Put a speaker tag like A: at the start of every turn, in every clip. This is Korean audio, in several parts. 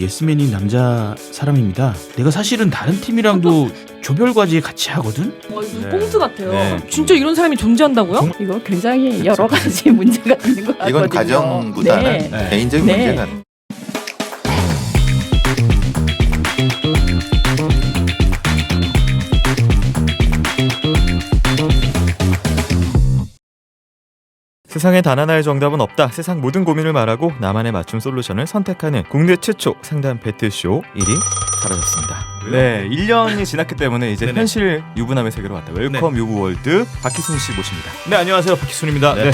A: 예스맨인 남자 사람입니다. 내가 사실은 다른 팀이랑도 조별과제 같이 하거든?
B: 이거 꽁트 같아요. 진짜 이런 사람이 존재한다고요?
C: 이거 굉장히 여러 가지 문제가 있는 것 같거든요.
D: 이건 가정보다는 개인적인 문제가.
E: 세상에 단 하나의 정답은 없다. 세상 모든 고민을 말하고 나만의 맞춤 솔루션을 선택하는 국내 최초 상담 배틀쇼 1위 사라졌습니다. 네, 1년이 지났기 때문에 이제 현실 유부남의 세계로 왔다. 웰컴 유부월드 박희순 씨 모십니다.
A: 네, 안녕하세요. 박희순입니다. 네.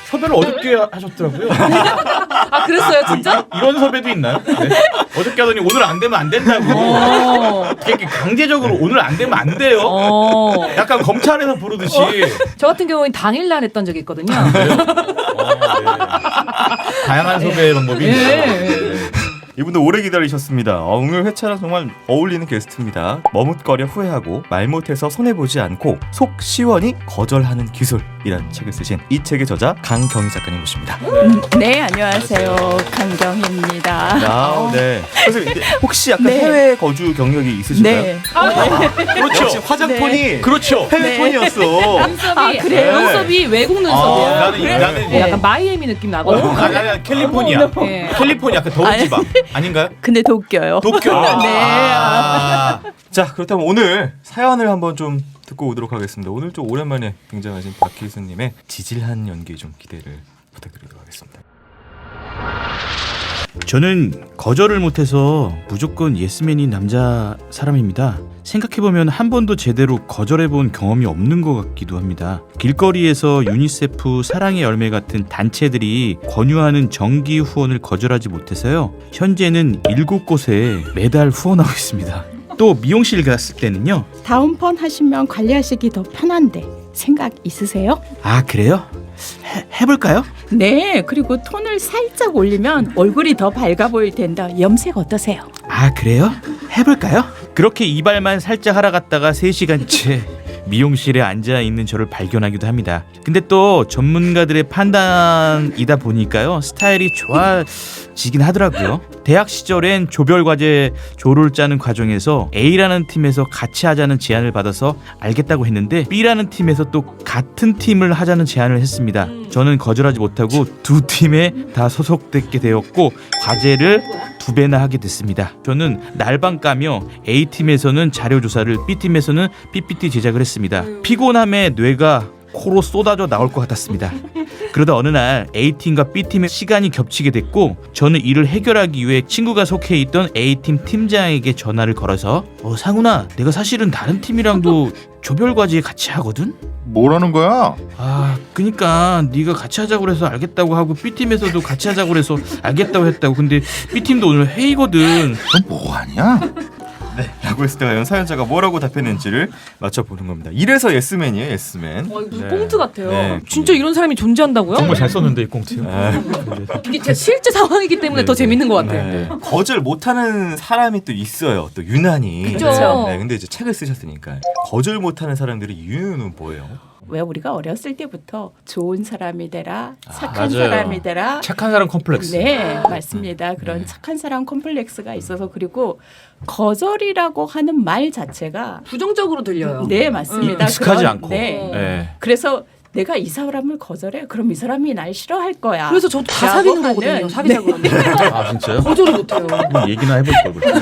A: 섭외를 어저께 하셨더라고요.
B: 아 그랬어요 진짜?
A: 이런 섭외도 있나요? 네. 어저께 하더니 오늘 안 되면 안 된다고. 이렇게 강제적으로 오늘 안 되면 안 돼요. 약간 검찰에서 부르듯이.
B: 저 같은 경우는 당일날 했던 적이 있거든요.
A: 네. 다양한 섭외 방법이 있어요.
E: 이분도 오래 기다리셨습니다. 오늘 회차랑 정말 어울리는 게스트입니다. 머뭇거려 후회하고 말 못해서 손해보지 않고 속 시원히 거절하는 기술이라는 책을 쓰신 이 책의 저자 강경희 작가님 모십니다.
C: 네, 안녕하세요. 강경희입니다.
E: 네. 그래서 혹시 약간 해외 거주 경력이 있으신가요?
C: 네.
E: 그렇죠. 역시 화장톤이
A: 그렇죠.
E: 해외 톤이었어.
B: 눈썹이
C: 그래요?
B: 눈썹이 외국 눈썹이에요.
A: 나는
B: 약간 마이애미 느낌 나거든요.
A: 아니, 캘리포니아.
B: 네.
A: 캘리포니아 약간 더운 지방 아닌가요?
C: 근데 더 웃겨요.
A: 도쿄.
E: 자, 그렇다면 오늘 사연을 한번 좀 듣고 오도록 하겠습니다. 오늘 좀 오랜만에 등장하신 박희순님의 지질한 연기 좀 기대를 부탁드리도록 하겠습니다.
A: 저는 거절을 못해서 무조건 예스맨인 남자 사람입니다. 생각해보면 한 번도 제대로 거절해본 경험이 없는 것 같기도 합니다. 길거리에서 유니세프 사랑의 열매 같은 단체들이 권유하는 정기 후원을 거절하지 못해서요. 현재는 7곳에 매달 후원하고 있습니다. 또 미용실 갔을 때는요.
C: 다운펌 하시면 관리하시기 더 편한데 생각 있으세요?
A: 아, 그래요? 해볼까요?
C: 네, 그리고 톤을 살짝 올리면 얼굴이 더 밝아 보일 텐데 염색 어떠세요?
A: 아, 그래요? 해볼까요? 그렇게 이발만 살짝 하러 갔다가 3시간째 미용실에 앉아있는 저를 발견하기도 합니다. 근데 또 전문가들의 판단이다 보니까요, 스타일이 좋아지긴 하더라고요. 대학 시절엔 조별과제 조를 짜는 과정에서 A라는 팀에서 같이 하자는 제안을 받아서 알겠다고 했는데 B라는 팀에서 또 같은 팀을 하자는 제안을 했습니다. 저는 거절하지 못하고 두 팀에 다 소속되게 되었고 과제를 2배나 하게 됐습니다. 저는 날방 까며 A팀에서는 자료조사를, B팀에서는 PPT 제작을 했습니다. 피곤함에 뇌가 코로 쏟아져 나올 것 같았습니다. 그러다 어느 날 A팀과 B팀의 시간이 겹치게 됐고 저는 이를 해결하기 위해 친구가 속해 있던 A팀 팀장에게 전화를 걸어서 상훈아, 내가 사실은 다른 팀이랑도 조별과제 같이 하거든?
D: 뭐라는 거야?
A: 그니까 네가 같이 하자고 그래서 알겠다고 하고 B팀에서도 같이 하자고 그래서 알겠다고 했다고. 근데 B팀도 오늘 회의거든.
D: 너 뭐하냐?
E: 라고 했을 때 과연 사연자가 뭐라고 답했는지를 맞춰보는 겁니다. 이래서 예스맨이에요, 예스맨.
B: 이거 꽁트 같아요.
E: 네.
B: 진짜 이런 사람이 존재한다고요?
A: 정말 잘 썼는데 이 꽁트요.
B: 이게 진짜 실제 상황이기 때문에 더 재밌는 것 같아요.
E: 네. 거절 못하는 사람이 또 있어요. 또 유난히.
B: 그죠.
E: 네, 근데 이제 책을 쓰셨으니까 거절 못하는 사람들의 이유는 뭐예요?
C: 왜 우리가 어렸을 때부터 좋은 사람이 되라, 착한
A: 맞아요.
C: 사람이 되라.
A: 착한 사람 컴플렉스.
C: 네, 맞습니다. 그런 착한 사람 콤플렉스가 있어서, 그리고 거절이라고 하는 말 자체가
B: 부정적으로 들려요.
C: 네, 맞습니다.
A: 익숙하지 않고.
B: 네.
A: 네.
C: 그래서 내가 이 사람을 거절해, 그럼 이 사람이 날 싫어할 거야.
B: 그래서 저도 다
C: 라고
B: 사귀는
C: 하는,
B: 거거든요. 사귀자 그러면.
A: 아, 진짜요?
B: 거절을 못해요.
A: 얘기나 해볼 걸.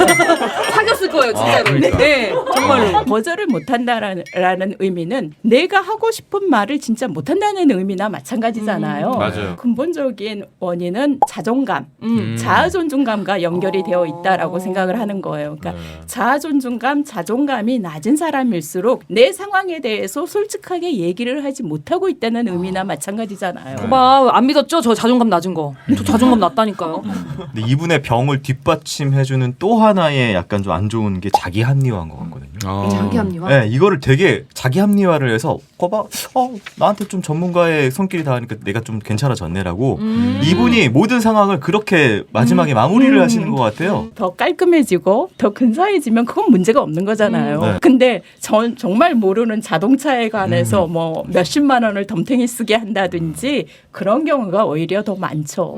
B: 사귀었을 거예요 진짜로.
A: 그러니까.
B: 네, 정말로.
C: 거절을 못한다라는 의미는 내가 하고 싶은 말을 진짜 못한다는 의미나 마찬가지잖아요.
A: 맞아요.
C: 근본적인 원인은 자존감, 자아존중감과 연결이 되어 있다라고 생각을 하는 거예요. 그러니까 자아존중감, 자존감이 낮은 사람일수록 내 상황에 대해서 솔직하게 얘기를 하지 못하고 있다는 의미나 마찬가지잖아요.
B: 봐, 안 믿었죠? 저 자존감 낮은 거. 저 자존감 낮다니까요.
E: 근데 이분의 병을 뒷받침해주는 또 하나의 약간 좀 안 좋은 게 자기 합리화인 것 같거든요.
B: 자기 합리화.
E: 네, 이거를 되게 자기 합리화를 해서 나한테 좀 전문가의 손길이 닿으니까 내가 좀 괜찮아졌네라고 이분이 모든 상황을 그렇게 마지막에 마무리를 하시는 것 같아요.
C: 더 깔끔해지고 더 근사해지면 그건 문제가 없는 거잖아요.
E: 네.
C: 근데 정말 모르는 자동차에 관해서 뭐 몇십만 원을 덤탱이 쓰게 한다든지 그런 경우가 오히려 더 많죠.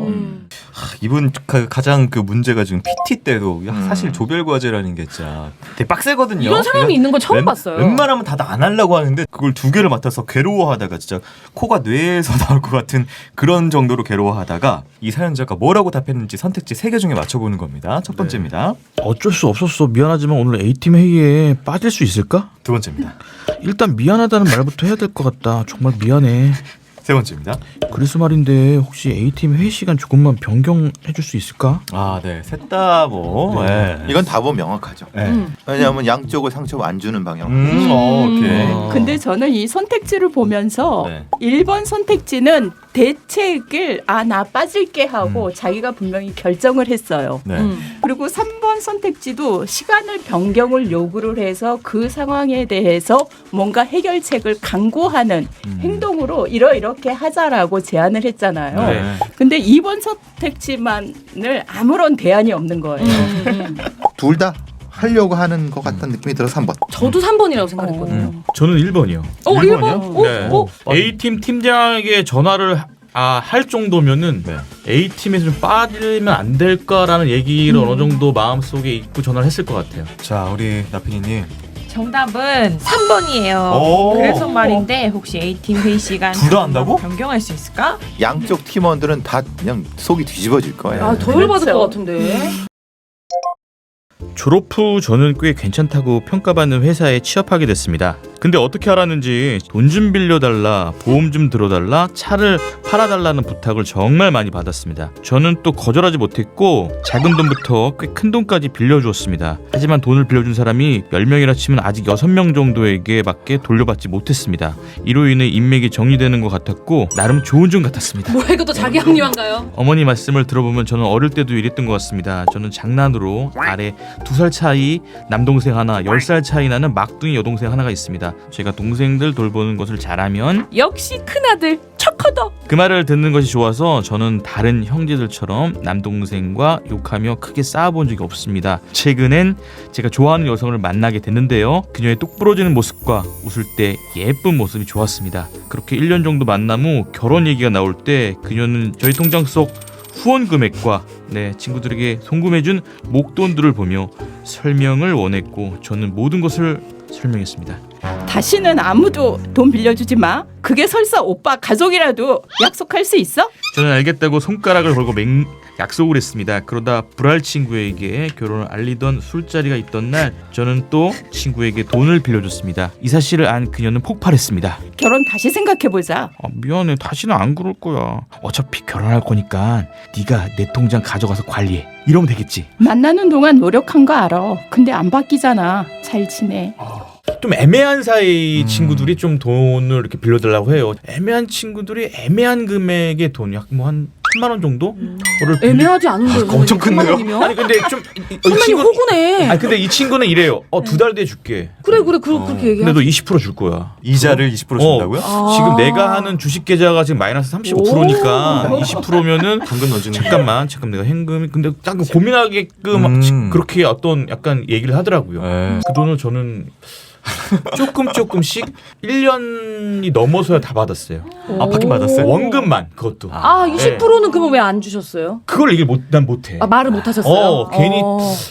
E: 이분 가장 그 문제가 지금 PT 때도 사실 조별 과제라는 게 진짜 되게 빡세거든요.
B: 이런 사람이 있는 건 처음 봤어요.
E: 웬만하면 다 안 하려고 하는데 그걸 2개를 맡아서 괴로워하다가 진짜 코가 뇌에서 나올 것 같은 그런 정도로 괴로워하다가 이 사연자가 뭐라고 답했는지 선택지 3개 중에 맞춰보는 겁니다. 첫 번째입니다.
A: 어쩔 수 없었어. 미안하지만 오늘 A팀 회의에 빠질 수 있을까?
E: 두 번째입니다.
A: 일단 미안하다는 말부터 해야 될 것 같다. 정말 미안해.
E: 세 번째입니다.
A: 그래서 말인데 혹시 A팀 회의 시간 조금만 변경해 줄 수 있을까?
E: 아, 네. 셋 다 뭐. 네.
D: 이건 답은 명확하죠.
E: 네.
D: 왜냐하면 양쪽을 상처 안 주는 방향.
E: 오케이.
C: 근데 저는 이 선택지를 보면서
E: 네.
C: 1번 선택지는 대책을 나 빠질게 하고 자기가 분명히 결정을 했어요.
E: 네.
C: 그리고 3번 선택지도 시간을 변경을 요구를 해서 그 상황에 대해서 뭔가 해결책을 강구하는 행동으로 이렇게 하자라고 제안을 했잖아요.
A: 네.
C: 근데 2번 선택지만을 아무런 대안이 없는 거예요.
D: 둘 다 하려고 하는 것 같다는 느낌이 들어서 3번.
B: 저도 3번이라고 생각했거든요.
A: 저는 1번이요.
B: 1번?
A: 네.
B: 어?
A: A팀 팀장에게 전화를 할 정도면은
E: 네.
A: A팀에서 좀 빠지면 안 될까라는 얘기를 어느 정도 마음속에 있고 전화를 했을 것 같아요.
E: 자, 우리 나피니님.
F: 정답은 3번이에요.
E: 오.
F: 그래서 말인데 혹시 A팀 회의 시간
E: 둘다 한다고?
F: 변경할 수 있을까?
D: 양쪽 팀원들은 다 그냥 속이 뒤집어질 거예요.
B: 더 열받을
C: 그렇죠.
B: 것 같은데.
A: 졸업 후 저는 꽤 괜찮다고 평가받는 회사에 취업하게 됐습니다. 근데 어떻게 알았는지 돈 좀 빌려달라, 보험 좀 들어달라, 차를 팔아달라는 부탁을 정말 많이 받았습니다. 저는 또 거절하지 못했고 작은 돈부터 꽤 큰 돈까지 빌려주었습니다. 하지만 돈을 빌려준 사람이 10명이라 치면 아직 6명 정도에게 밖에 돌려받지 못했습니다. 이로 인해 인맥이 정리되는 것 같았고 나름 좋은 점 같았습니다.
B: 뭐야 이것도 자기 합리화인가요?
A: 어머니 말씀을 들어보면 저는 어릴 때도 이랬던 것 같습니다. 저는 장난으로 아래 2살 차이 남동생 하나, 10살 차이 나는 막둥이 여동생 하나가 있습니다. 제가 동생들 돌보는 것을 잘하면
F: 역시 큰아들 척커더.
A: 그 말을 듣는 것이 좋아서 저는 다른 형제들처럼 남동생과 욕하며 크게 싸워본 적이 없습니다. 최근엔 제가 좋아하는 여성을 만나게 됐는데요. 그녀의 똑부러지는 모습과 웃을 때 예쁜 모습이 좋았습니다. 그렇게 1년 정도 만남 후 결혼 얘기가 나올 때 그녀는 저희 통장 속 후원 금액과 친구들에게 송금해준 목돈들을 보며 설명을 원했고 저는 모든 것을 설명했습니다.
C: 다시는 아무도 돈 빌려주지 마. 그게 설사 오빠 가족이라도 약속할 수 있어?
A: 저는 알겠다고 손가락을 걸고 약속을 했습니다. 그러다 불알 친구에게 결혼을 알리던 술자리가 있던 날 저는 또 친구에게 돈을 빌려줬습니다. 이 사실을 안 그녀는 폭발했습니다.
C: 결혼 다시 생각해보자.
A: 미안해, 다시는 안 그럴 거야. 어차피 결혼할 거니까 네가 내 통장 가져가서 관리해. 이러면 되겠지.
C: 만나는 동안 노력한 거 알아. 근데 안 바뀌잖아. 잘 지내.
A: 좀 애매한 사이 친구들이 좀 돈을 이렇게 빌려달라고 해요. 애매한 친구들이 애매한 금액의 돈, 약 뭐 한 10만 원 정도? 를
B: 애매하지 않은데
E: 엄청 큰데요?
A: 아니 근데 좀
B: 선배님 호구네.
A: 아니 근데 이 친구는 이래요. 2달 뒤에 줄게.
B: 그래 그렇게 얘기해.
A: 근데 너 20% 줄 거야.
E: 이자를 20% 준다고요?
A: 지금 내가 하는 주식 계좌가 지금 마이너스 35%니까 20%면은
E: 당근 넣어주는
A: 잠깐 내가 현금이 근데 약간 고민하게끔 그렇게 어떤 약간 얘기를 하더라고요.
E: 네.
A: 그 돈을 저는 조금씩 1년이 넘어서야 다 받았어요.
E: 받긴 받았어요?
A: 원금만 그것도.
B: 20%는 그러면 왜 안 주셨어요?
A: 그걸 얘기를 난 못해.
B: 말을 못 하셨어요?
A: 괜히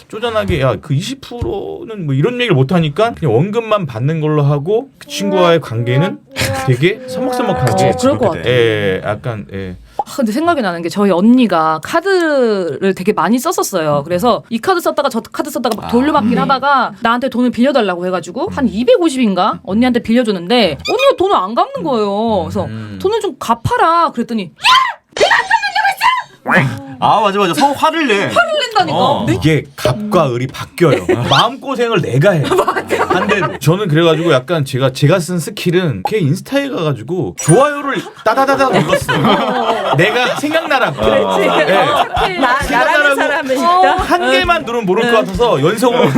A: 쪼잔하게 그 20%는 뭐 이런 얘기를 못 하니까 그냥 원금만 받는 걸로 하고 그 친구와의 관계는 되게 서먹서먹하게.
B: 그럴 것 같아.
A: 약간
B: 근데 생각이 나는 게 저희 언니가 카드를 되게 많이 썼었어요. 그래서 이 카드 썼다가 저 카드 썼다가 막 돌려받기를 하다가 나한테 돈을 빌려달라고 해가지고 한 250인가 언니한테 빌려줬는데 언니가 돈을 안 갚는 거예요. 그래서 돈을 좀 갚아라 그랬더니
E: 맞아. 서로 화를 내.
B: 낸다니까.
A: 이게 갑과 을이 바뀌어요. 마음고생을 내가 해. 반대로. 저는 그래가지고 약간 제가 쓴 스킬은 걔 인스타에 가가지고 좋아요를 따다다다 눌렀어. 내가 생각나라고.
C: 나라는 사람은 일단
A: 한 개만 누르면 모를 것 같아서 연속으로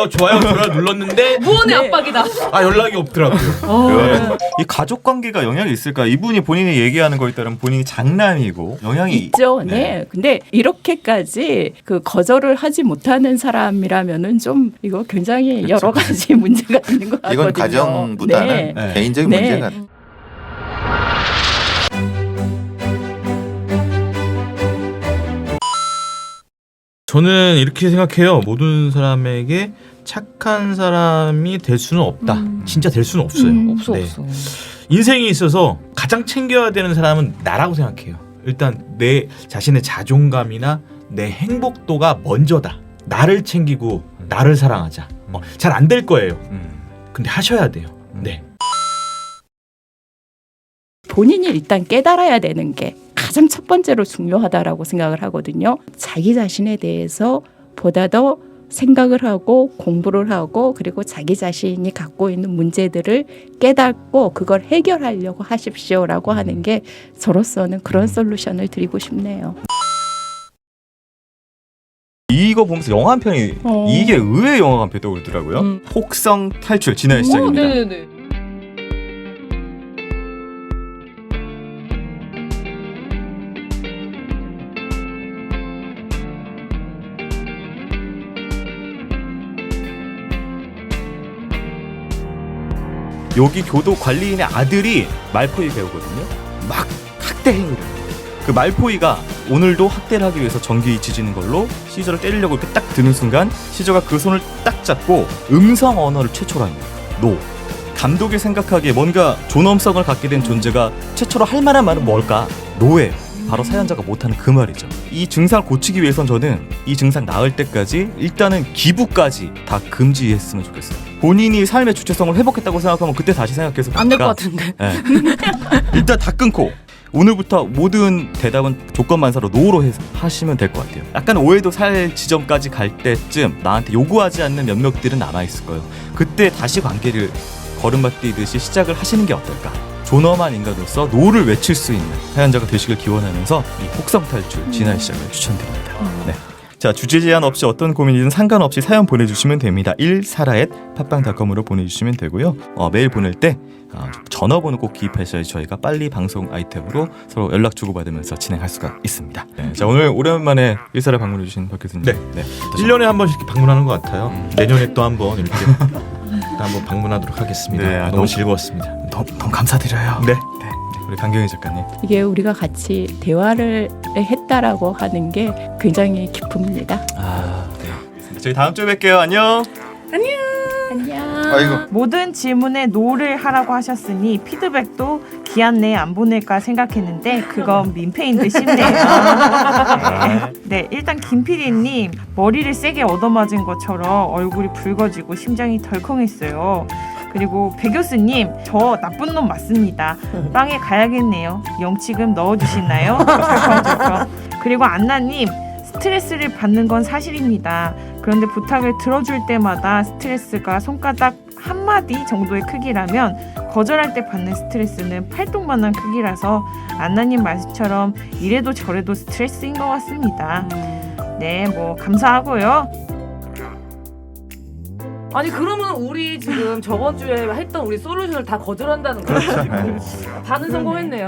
A: 좋아요 눌렀는데
B: 무언의 압박이다.
A: 연락이 없더라고요.
E: 이 가족 관계가 영향이 있을까? 이분이 본인이 얘기하는 거에 따르면 본인이 장남이고 영향이
C: 있죠. 네. 근데 이렇게까지 그 거절을 하지 못하는 사람이라면은 좀 이거 굉장히 여러 가지 문제가 있는 것 같거든요.
D: 이건 가정보다는
C: 네.
D: 개인적인
C: 네.
D: 문제가.
A: 저는 이렇게 생각해요. 모든 사람에게 착한 사람이 될 수는 없다. 진짜 될 수는 없어요.
B: 없어
A: 네.
B: 없어.
A: 인생에 있어서 가장 챙겨야 되는 사람은 나라고 생각해요. 일단 내 자신의 자존감이나 내 행복도가 먼저다. 나를 챙기고 나를 사랑하자. 잘 안 될 거예요. 근데 하셔야 돼요. 네.
C: 본인이 일단 깨달아야 되는 게 가장 첫 번째로 중요하다라고 생각을 하거든요. 자기 자신에 대해서 보다 더 생각을 하고 공부를 하고 그리고 자기 자신이 갖고 있는 문제들을 깨닫고 그걸 해결하려고 하십시오라고 하는 게 저로서는 그런 솔루션을 드리고 싶네요.
E: 이거 보면서 영화 한 편이 이게 의외의 영화 한 편이 떠오르더라고요. 혹성 탈출 진화의 시작입니다.
B: 네네네.
E: 여기 교도 관리인의 아들이 말포이 배우거든요. 막 학대 행위를. 그 말포이가 오늘도 학대를 하기 위해서 전기 지지는 걸로 시저를 때리려고 이렇게 딱 드는 순간 시저가 그 손을 딱 잡고 음성 언어를 최초로 합니다. 노. 감독이 생각하기에 뭔가 존엄성을 갖게 된 존재가 최초로 할 만한 말은 뭘까? 노예요. 바로 사연자가 못하는 그 말이죠. 이 증상을 고치기 위해선 저는 이 증상 나을 때까지 일단은 기부까지 다 금지했으면 좋겠어요. 본인이 삶의 주체성을 회복했다고 생각하면 그때 다시 생각해서
B: 안 될 것 같은데.
E: 네. 일단 다 끊고 오늘부터 모든 대답은 조건만사로 노로 해서 하시면 될 것 같아요. 약간 오해도 살 지점까지 갈 때쯤 나한테 요구하지 않는 몇몇들은 남아있을 거예요. 그때 다시 관계를 걸음마 뛰듯이 시작을 하시는 게 어떨까. 존엄한 인간으로서 노를 외칠 수 있는 사연자가 되시길 기원하면서 이 혹성 탈출 진화의 시작을 추천드립니다. 네. 자, 주제 제한 없이 어떤 고민이든 상관없이 사연 보내주시면 됩니다. 1사라@팟빵닷컴으로 보내주시면 되고요. 메일 보낼 때 전화번호 꼭 기입하셔야지 저희가 빨리 방송 아이템으로 서로 연락 주고받으면서 진행할 수가 있습니다. 네. 자, 오늘 오랜만에 1사라 방문해주신 박 교수님.
A: 네. 1년에 한 번씩 이렇게 방문하는 것 같아요. 내년에 또 한 번 이렇게 또 한번 방문하도록 하겠습니다.
E: 네,
A: 너무 즐거웠습니다.
E: 너무 감사드려요.
A: 네.
E: 우리 강경희 작가님.
C: 이게 우리가 같이 대화를 했다라고 하는 게 굉장히 기쁩니다.
E: 네. 저희 다음 주에 뵐게요. 안녕.
C: 안녕.
D: 아이고.
F: 모든 질문에 노를 하라고 하셨으니 피드백도 기한 내에 안 보낼까 생각했는데 그건 민폐인 듯 싶네요. 네, 일단 김PD님 머리를 세게 얻어맞은 것처럼 얼굴이 붉어지고 심장이 덜컹했어요. 그리고 배 교수님 저 나쁜 놈 맞습니다. 빵에 가야겠네요. 영치금 넣어주시나요? 절컹절컹. 그리고 안나님 스트레스를 받는 건 사실입니다. 그런데 부탁을 들어줄 때마다 스트레스가 손가락 한 마디 정도의 크기라면 거절할 때 받는 스트레스는 팔뚝만한 크기라서 안나님 말씀처럼 이래도 저래도 스트레스인 것 같습니다. 네, 뭐 감사하고요.
B: 아니 그러면 우리 지금 저번 주에 했던 우리 솔루션을 다 거절한다는 거예요. 반은 성공했네요.